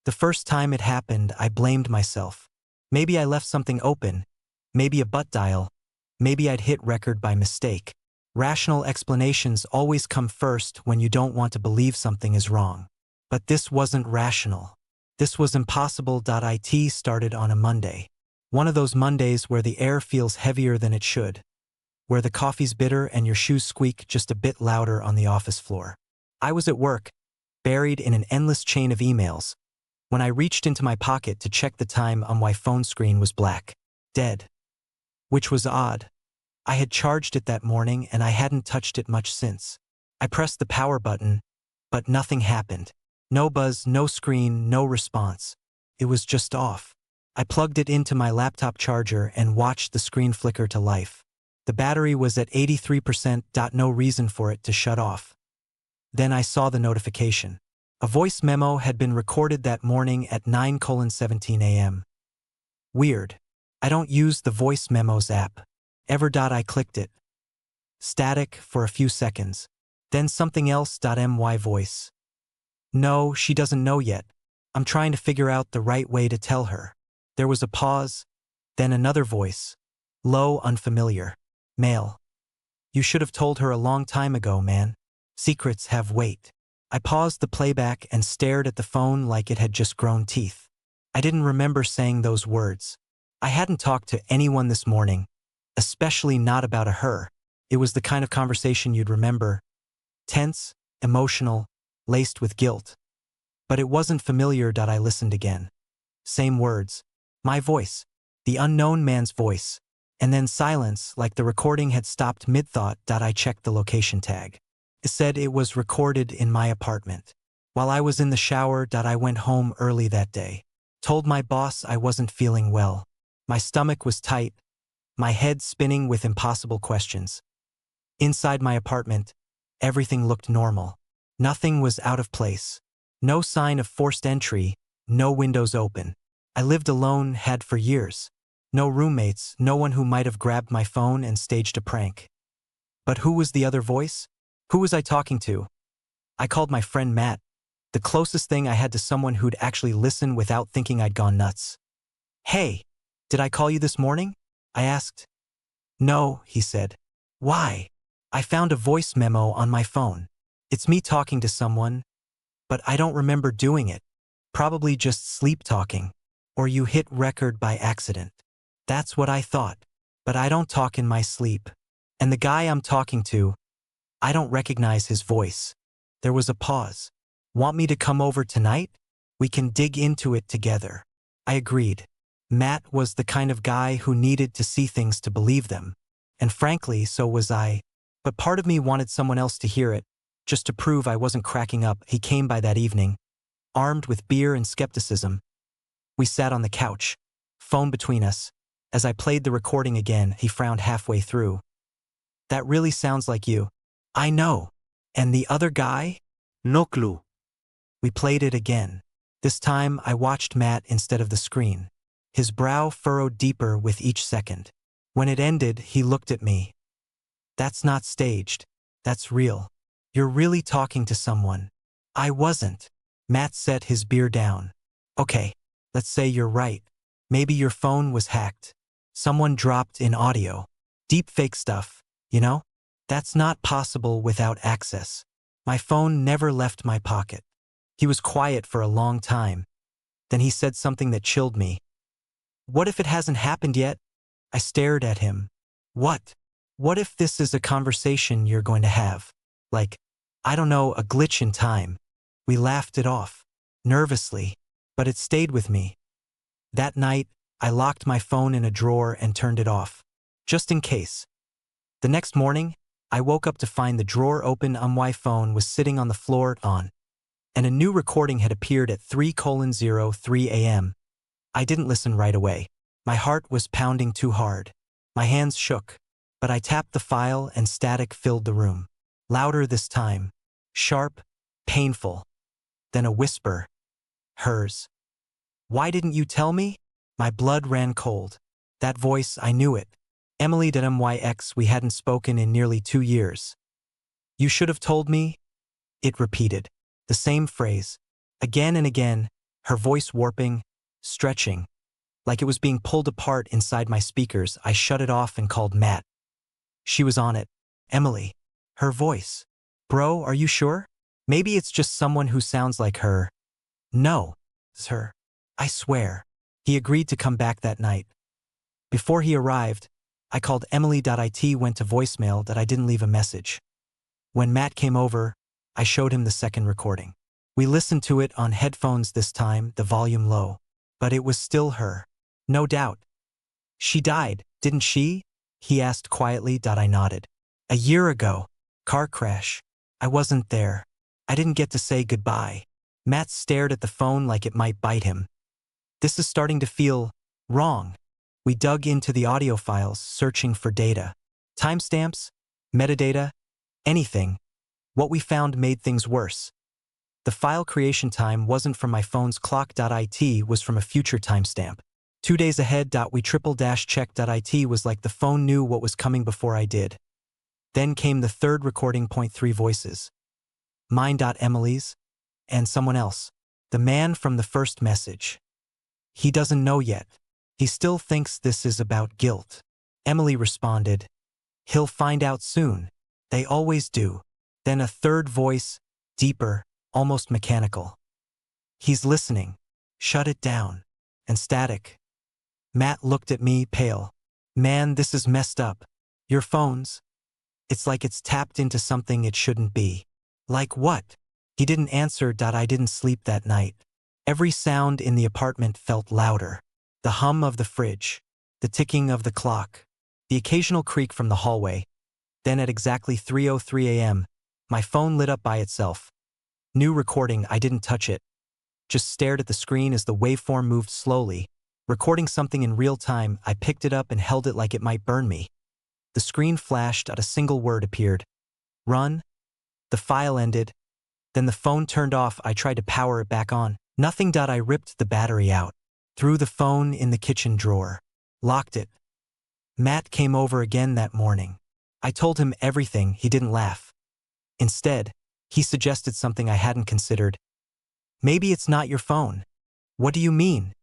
The first time it happened, I blamed myself. Maybe I left something open, maybe a butt dial, maybe I'd hit record by mistake. Rational explanations always come first when you don't want to believe something is wrong. But this wasn't rational. This was impossible. It started on a Monday. One of those Mondays where the air feels heavier than it should, where the coffee's bitter and your shoes squeak just a bit louder on the office floor. I was at work, buried in an endless chain of emails, when I reached into my pocket to check the time on my phone screen was black. Dead. Which was odd. I had charged it that morning and I hadn't touched it much since. I pressed the power button, but nothing happened. No buzz, no screen, no response. It was just off. I plugged it into my laptop charger and watched the screen flicker to life. The battery was at 83%. No reason for it to shut off. Then I saw the notification. A voice memo had been recorded that morning at 9:17 a.m. Weird. I don't use the voice memos app. Ever. I clicked it. Static for a few seconds. Then something else. My voice. No, she doesn't know yet. I'm trying to figure out the right way to tell her. There was a pause, then another voice. Low, unfamiliar. Male. You should have told her a long time ago, man. Secrets have weight. I paused the playback and stared at the phone like it had just grown teeth. I didn't remember saying those words. I hadn't talked to anyone this morning, especially not about a her. It was the kind of conversation you'd remember. Tense, emotional, laced with guilt. But it wasn't familiar. I listened again. Same words. My voice. The unknown man's voice. And then silence, like the recording had stopped mid-thought. I checked the location tag. It said it was recorded in my apartment. While I was in the shower. I went home early that day. Told my boss I wasn't feeling well. My stomach was tight, my head spinning with impossible questions. Inside my apartment, everything looked normal. Nothing was out of place. No sign of forced entry, no windows open. I lived alone, had for years. No roommates, no one who might have grabbed my phone and staged a prank. But who was the other voice? Who was I talking to? I called my friend Matt, the closest thing I had to someone who'd actually listen without thinking I'd gone nuts. Hey, did I call you this morning? I asked. No, he said. Why? I found a voice memo on my phone. It's me talking to someone, but I don't remember doing it. Probably just sleep talking. Or you hit record by accident. That's what I thought. But I don't talk in my sleep. And the guy I'm talking to, I don't recognize his voice. There was a pause. Want me to come over tonight? We can dig into it together. I agreed. Matt was the kind of guy who needed to see things to believe them. And frankly, so was I. But part of me wanted someone else to hear it, just to prove I wasn't cracking up. He came by that evening, armed with beer and skepticism. We sat on the couch, phone between us. As I played the recording again, he frowned halfway through. That really sounds like you. I know. And the other guy? No clue. We played it again. This time I watched Matt instead of the screen. His brow furrowed deeper with each second. When it ended, he looked at me. That's not staged. That's real. You're really talking to someone. I wasn't. Matt set his beer down. Okay, let's say you're right. Maybe your phone was hacked. Someone dropped in audio. Deepfake stuff, you know? That's not possible without access. My phone never left my pocket. He was quiet for a long time. Then he said something that chilled me. What if it hasn't happened yet? I stared at him. What? What if this is a conversation you're going to have? Like, I don't know, a glitch in time. We laughed it off, nervously, but it stayed with me. That night, I locked my phone in a drawer and turned it off, just in case. The next morning, I woke up to find the drawer open. My phone was sitting on the floor on, and a new recording had appeared at 3:03 a.m. I didn't listen right away. My heart was pounding too hard. My hands shook, but I tapped the file and static filled the room. Louder this time. Sharp, painful. Then a whisper. Hers. Why didn't you tell me? My blood ran cold. That voice, I knew it. Emily. MYX. We hadn't spoken in nearly 2 years. You should have told me. It repeated. The same phrase. Again and again, her voice warping, stretching, like it was being pulled apart inside my speakers. I shut it off and called Matt. She was on it. Emily. Her voice. Bro, are you sure? Maybe it's just someone who sounds like her. No. It's her. I swear. He agreed to come back that night. Before he arrived, I called Emily.it went to voicemail that I didn't leave a message. When Matt came over, I showed him the second recording. We listened to it on headphones this time, the volume low. But it was still her. No doubt. She died, didn't she? He asked quietly. I nodded. A year ago. Car crash. I wasn't there. I didn't get to say goodbye. Matt stared at the phone like it might bite him. This is starting to feel wrong. We dug into the audio files, searching for data. Timestamps, metadata, anything. What we found made things worse. The file creation time wasn't from my phone's clock.it, was from a future timestamp. 2 days ahead. We triple-check.it was like the phone knew what was coming before I did. Then came the third recording. 3 voices. Mine. Emily's. And someone else. The man from the first message. He doesn't know yet. He still thinks this is about guilt. Emily responded. He'll find out soon. They always do. Then a third voice, deeper, almost mechanical. He's listening. Shut it down. And static. Matt looked at me, pale. Man, this is messed up. Your phone's. It's like it's tapped into something it shouldn't be. Like what? He didn't answer. I didn't sleep that night. Every sound in the apartment felt louder. The hum of the fridge. The ticking of the clock. The occasional creak from the hallway. Then at exactly 3:03 a.m., my phone lit up by itself. New recording. I didn't touch it. Just stared at the screen as the waveform moved slowly. Recording something in real time. I picked it up and held it like it might burn me. The screen flashed. A single word appeared. Run. The file ended. Then the phone turned off. I tried to power it back on. Nothing. I ripped the battery out. Threw the phone in the kitchen drawer. Locked it. Matt came over again that morning. I told him everything. He didn't laugh. Instead, he suggested something I hadn't considered. Maybe it's not your phone. What do you mean?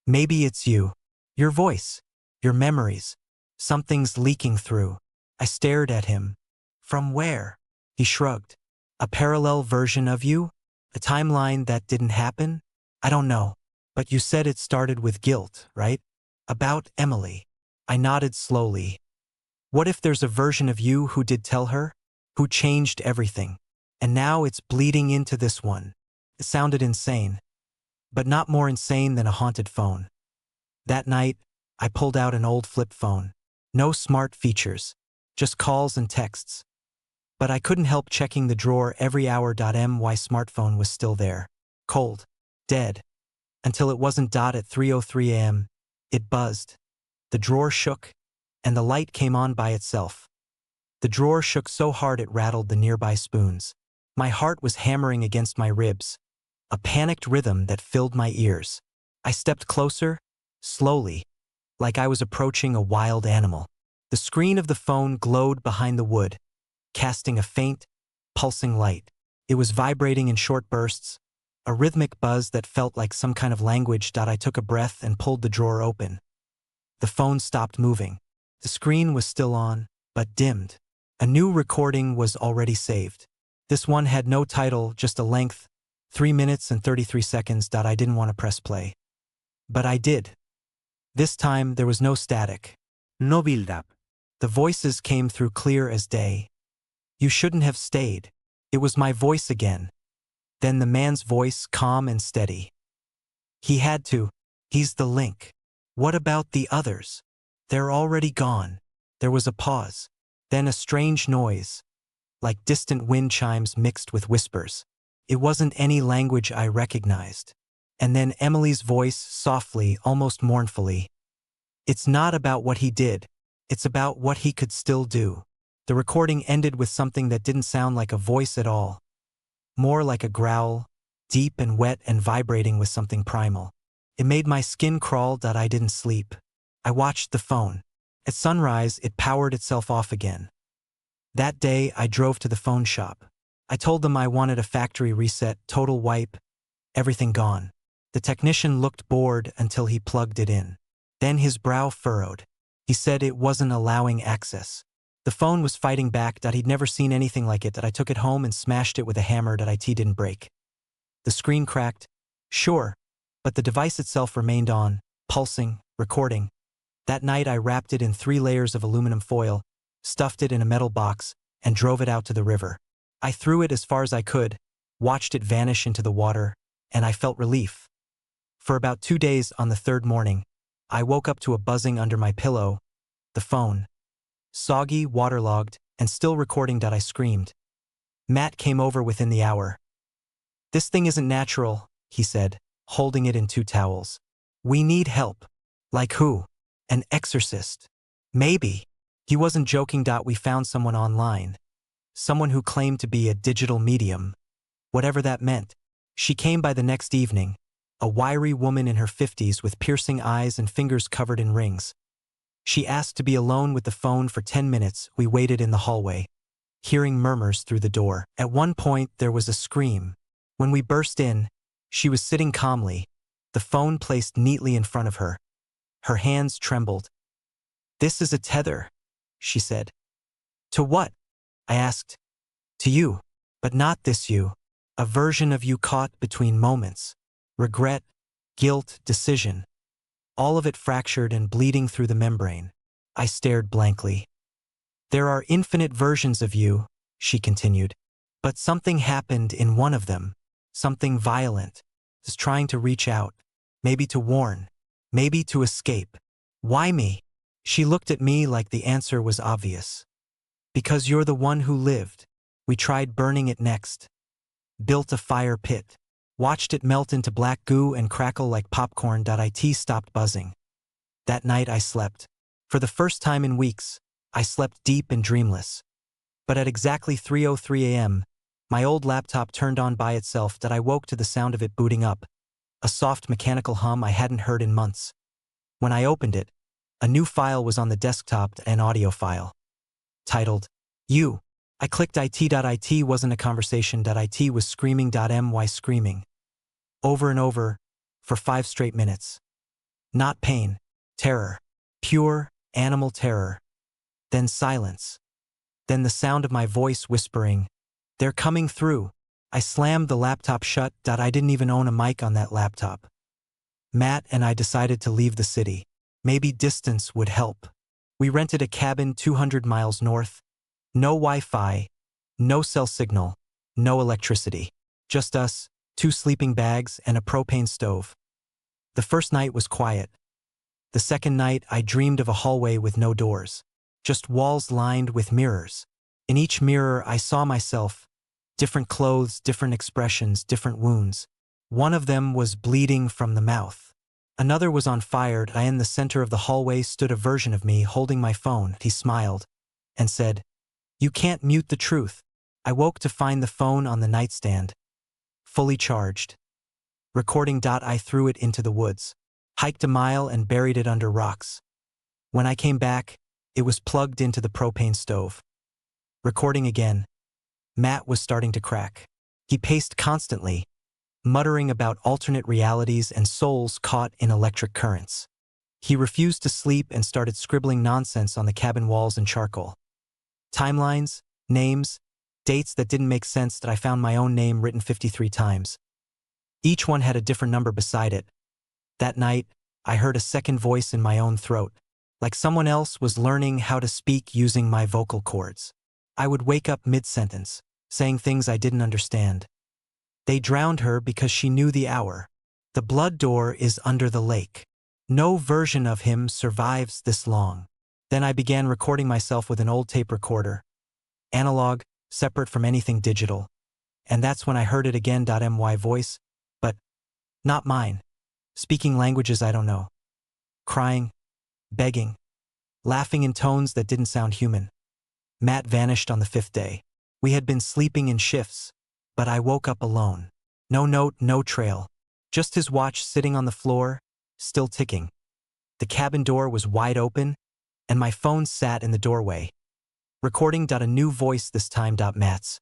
Maybe it's you. Your voice. Your memories. Something's leaking through. I stared at him. From where? He shrugged. A parallel version of you? A timeline that didn't happen? I don't know. But you said it started with guilt, right? About Emily. I nodded slowly. What if there's a version of you who did tell her? Who changed everything? And now it's bleeding into this one. It sounded insane. But not more insane than a haunted phone. That night, I pulled out an old flip phone. No smart features. Just calls and texts. But I couldn't help checking the drawer every hour. My smartphone was still there. Cold. Dead. Until it wasn't. At 3:03 a.m., it buzzed. The drawer shook, and the light came on by itself. The drawer shook so hard it rattled the nearby spoons. My heart was hammering against my ribs, a panicked rhythm that filled my ears. I stepped closer, slowly, like I was approaching a wild animal. The screen of the phone glowed behind the wood, casting a faint, pulsing light. It was vibrating in short bursts, a rhythmic buzz that felt like some kind of language. I took a breath and pulled the drawer open. The phone stopped moving. The screen was still on, but dimmed. A new recording was already saved. This one had no title, just a length, 3 minutes and 33 seconds. I didn't want to press play. But I did. This time there was no static. No build-up. The voices came through clear as day. You shouldn't have stayed. It was my voice again. Then the man's voice, calm and steady. He had to. He's the link. What about the others? They're already gone. There was a pause. Then a strange noise, like distant wind chimes mixed with whispers. It wasn't any language I recognized. And then Emily's voice, softly, almost mournfully. It's not about what he did. It's about what he could still do. The recording ended with something that didn't sound like a voice at all. More like a growl, deep and wet and vibrating with something primal. It made my skin crawl. I didn't sleep. I watched the phone. At sunrise, it powered itself off again. That day, I drove to the phone shop. I told them I wanted a factory reset, total wipe, everything gone. The technician looked bored until he plugged it in. Then his brow furrowed. He said it wasn't allowing access. The phone was fighting back that he'd never seen anything like it, that I took it home and smashed it with a hammer that IT didn't break. The screen cracked, sure, but the device itself remained on, pulsing, recording. That night I wrapped it in 3 layers of aluminum foil, stuffed it in a metal box, and drove it out to the river. I threw it as far as I could, watched it vanish into the water, and I felt relief. For about 2 days on the 3rd morning, I woke up to a buzzing under my pillow, the phone. Soggy, waterlogged, and still recording. I screamed. Matt came over within the hour. "This thing isn't natural," he said, holding it in 2 towels. "We need help." "Like who?" "An exorcist." "Maybe." He wasn't joking. We found someone online. Someone who claimed to be a digital medium. Whatever that meant. She came by the next evening. A wiry woman in her 50s with piercing eyes and fingers covered in rings. She asked to be alone with the phone for 10 minutes. We waited in the hallway, hearing murmurs through the door. At one point, there was a scream. When we burst in, she was sitting calmly, the phone placed neatly in front of her. Her hands trembled. "This is a tether," she said. "To what?" I asked. "To you, but not this you. A version of you caught between moments. Regret, guilt, decision. All of it fractured and bleeding through the membrane." I stared blankly. "There are infinite versions of you," she continued. "But something happened in one of them. Something violent. Is trying to reach out. Maybe to warn. Maybe to escape." "Why me?" She looked at me like the answer was obvious. "Because you're the one who lived. We tried burning it next. Built a fire pit. Watched it melt into black goo and crackle like popcorn. It stopped buzzing. That night I slept. For the first time in weeks, I slept deep and dreamless. But at exactly 3:03 a.m., my old laptop turned on by itself. I woke to the sound of it booting up, a soft mechanical hum I hadn't heard in months. When I opened it, a new file was on the desktop, an audio file. Titled, "You." I clicked it. It wasn't a conversation. It was screaming. My screaming. Over and over, for 5 straight minutes. Not pain, terror. Pure, animal terror. Then silence. Then the sound of my voice whispering, "They're coming through." I slammed the laptop shut. I didn't even own a mic on that laptop. Matt and I decided to leave the city. Maybe distance would help. We rented a cabin 200 miles north. No Wi-Fi, no cell signal, no electricity. Just us, 2 sleeping bags, and a propane stove. The first night was quiet. The second night, I dreamed of a hallway with no doors. Just walls lined with mirrors. In each mirror, I saw myself. Different clothes, different expressions, different wounds. One of them was bleeding from the mouth. Another was on fire. In the center of the hallway stood a version of me holding my phone. He smiled and said, "You can't mute the truth." I woke to find the phone on the nightstand, fully charged. Recording. I threw it into the woods, hiked a mile and buried it under rocks. When I came back, it was plugged into the propane stove. Recording again. Matt was starting to crack. He paced constantly, muttering about alternate realities and souls caught in electric currents. He refused to sleep and started scribbling nonsense on the cabin walls in charcoal. Timelines, names, dates that didn't make sense. I found my own name written 53 times. Each one had a different number beside it. That night, I heard a second voice in my own throat, like someone else was learning how to speak using my vocal cords. I would wake up mid-sentence, saying things I didn't understand. They drowned her because she knew the hour. The blood door is under the lake. No version of him survives this long. Then I began recording myself with an old tape recorder. Analog, separate from anything digital. And that's when I heard it again. My voice, but not mine. Speaking languages I don't know. Crying, begging, laughing in tones that didn't sound human. Matt vanished on the 5th day. We had been sleeping in shifts, but I woke up alone. No note, no trail. Just his watch sitting on the floor, still ticking. The cabin door was wide open, and my phone sat in the doorway. Recording. A new voice this time. Matt's.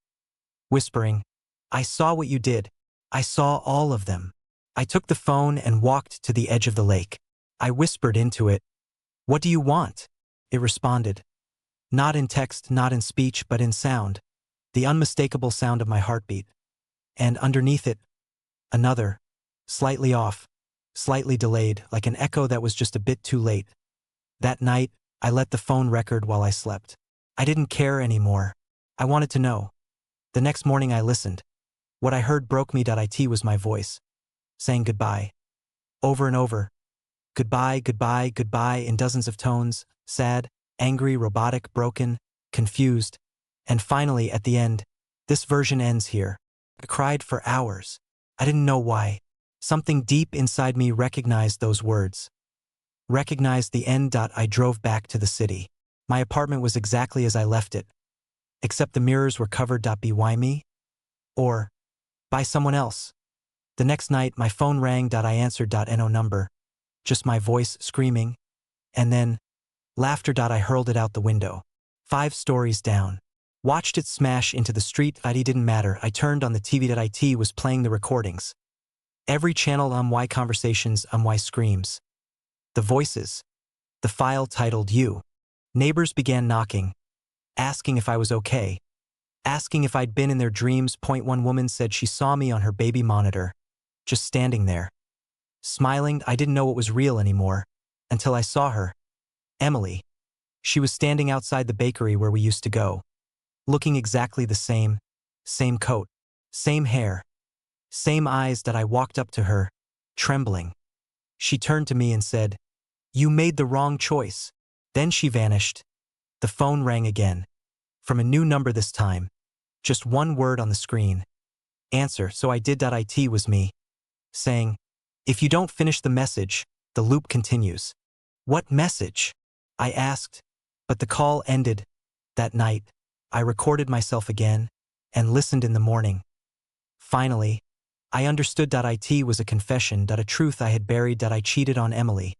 Whispering, "I saw what you did. I saw all of them. I took the phone and walked to the edge of the lake. I whispered into it, "What do you want?" It responded. Not in text, not in speech, but in sound. The unmistakable sound of my heartbeat. And underneath it, another, slightly off, slightly delayed, like an echo that was just a bit too late. That night, I let the phone record while I slept. I didn't care anymore. I wanted to know. The next morning I listened. What I heard broke me. It was my voice, saying goodbye. Over and over. Goodbye, goodbye, goodbye in dozens of tones, sad, angry, robotic, broken, confused. And finally, at the end, this version ends here. I cried for hours. I didn't know why. Something deep inside me recognized those words. Recognized the end. I drove back to the city. My apartment was exactly as I left it. Except the mirrors were covered. By me? Or by someone else. The next night, my phone rang. I answered. No number. Just my voice screaming. And then, laughter. I hurled it out the window. 5 stories down. Watched it smash into the street. It didn't matter. I turned on the TV. It was playing the recordings. Every channel. Why conversations. Why screams. The voices. The file titled You. Neighbors began knocking. Asking if I was okay. Asking if I'd been in their dreams. One woman said she saw me on her baby monitor. Just standing there. Smiling. I didn't know it was real anymore. Until I saw her. Emily. She was standing outside the bakery where we used to go. Looking exactly the same. Same coat. Same hair. Same eyes. I walked up to her, trembling. She turned to me and said, "You made the wrong choice." Then she vanished. The phone rang again. From a new number this time. Just one word on the screen. Answer. So I did. It was me. Saying, "If you don't finish the message, the loop continues." What message? I asked. But the call ended. That night, I recorded myself again and listened in the morning. Finally, I understood. It was a confession. A truth I had buried. I cheated on Emily.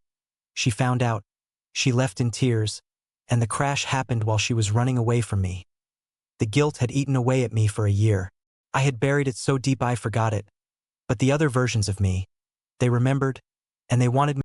She found out. She left in tears, and the crash happened while she was running away from me. The guilt had eaten away at me for a year. I had buried it so deep I forgot it. But the other versions of me, they remembered, and they wanted me